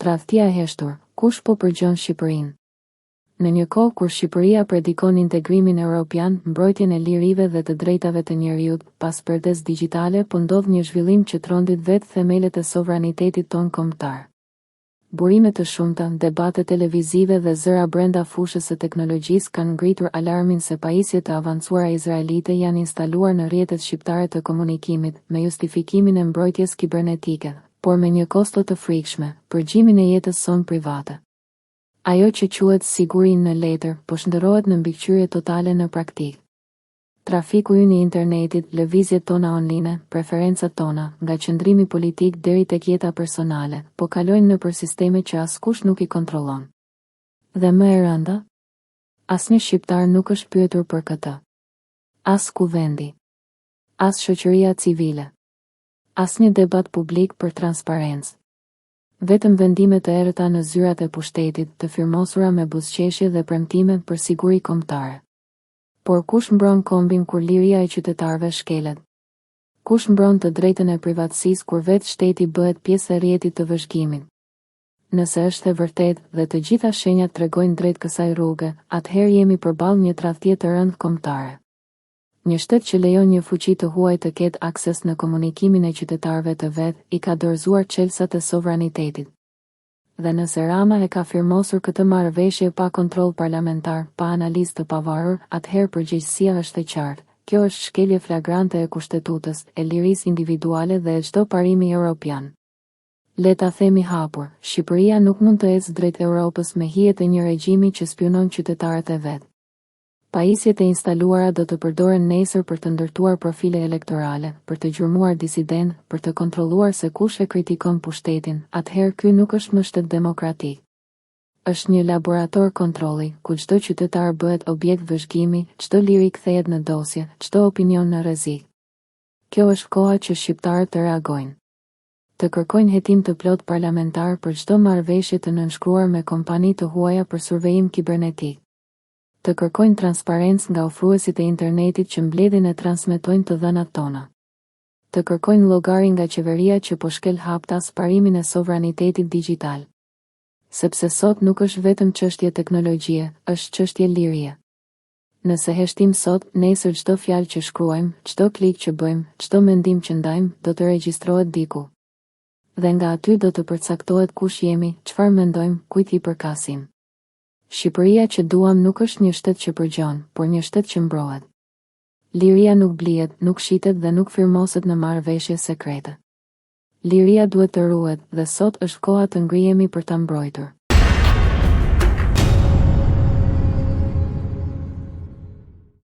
Tradhtia e heshtur, kush po përgjon Shqipërinë? Në një kohë kur Shqipëria predikon integrimin evropian, mbrojtjen e lirive dhe të drejtave të njerëzit, pas përdes digjitale po ndodh një zhvillim që trondit vetë themelet e sovranitetit ton kombëtar. Burime të shumta, debate televizive dhe zëra brenda fushës së teknologjisë kanë ngritur alarmin se pajisjet e avancuara izraelite janë instaluar në rrjetet shqiptare të komunikimit, me justifikimin e mbrojtjes kibernetike, por me një kosto të frikshme, përgjimin e jetës sonë private. Ajo që quhet sigurinë në letër, po shndërrohet në mbikëqyrje totale në praktikë. Trafiku ynë i internetit, lëvizjet tona online, preferencat tona, nga qëndrimi politik deri tek jeta personale, po kalojnë nëpër sisteme që askush nuk i kontrollon. Dhe më e rënda, asnjë shqiptar nuk është pyetur për këtë. As kuvendi, as shoqëria civile, asnjë debat publik për transparencë. Vetëm vendime të errëta në zyrat e pushtetit, të firmosura me buzëqeshje dhe premtime për siguri kombëtare. Por kush mbron kombin kur liria e qytetarëve shkelet? Kush mbron të drejtën e privatësisë kur vetë shteti bëhet pjesë e rrjetit të vëzhgimit? Nëse është e vërtetë dhe të gjitha shenjat tregojnë drejt kësaj rruge, atëherë jemi përballë një tradhtie të rëndë kombëtare. Një shtet që lejon një fuqi të huaj të ketë akses në komunikimin e qytetarëve të vet, i ka dorëzuar çelësat e sovranitetit. Dhe nëse Rama e ka firmosur këtë marrëveshje pa kontroll parlamentar, pa analizë të pavarur, atëherë përgjegjësia është e qartë. Kjo është shkelje flagrante e kushtetutës, e lirisë individuale dhe e çdo parimi evropian. Le ta themi hapur, Shqipëria nuk mund të ecë drejt Europës me hijet e një regjimi që spionon qytetarët e vet. Pajisjet e instaluara do të përdoren nesër për të ndërtuar profile elektorale, për të gjurmuar disident, për të kontrolluar se kush e kritikon pushtetin, atëherë ky nuk është më shtet demokratik. Është një laborator kontrolli, ku çdo qytetar bëhet objekt vëzhgimi, çdo liri kthehet në dosje, çdo opinion në rrezik. Kjo është koha që shqiptarët të reagojnë. Të kërkojnë hetim të plot parlamentar për çdo marrëveshje të nënshkruar me kompani të huaja për survejim kibernetik. Të kërkojnë transparencë nga ofruesit e internetit që mbledhin e transmetojnë të dhënat tona. Të kërkojnë llogari nga qeveria që po shkel haptas parimin e sovranitetit digjital. Sepse sot nuk është vetëm çështje teknologjie, është çështje lirie. Nëse heshtim sot, nesër çdo fjalë që shkruajmë, çdo klik që bëjmë, çdo mendim që ndajmë, do të regjistrohet diku. Dhe nga aty do të përcaktohet kush jemi, çfarë mendojmë, kujt i përkasim. Shqipëria që duam nuk është një shtet që përgjon, por një shtet që mbrohet. Liria nuk blihet, nuk shitet dhe nuk firmoset në marrëveshje sekrete. Liria duhet të ruhet dhe sot është koha të ngrihemi për ta mbrojtur.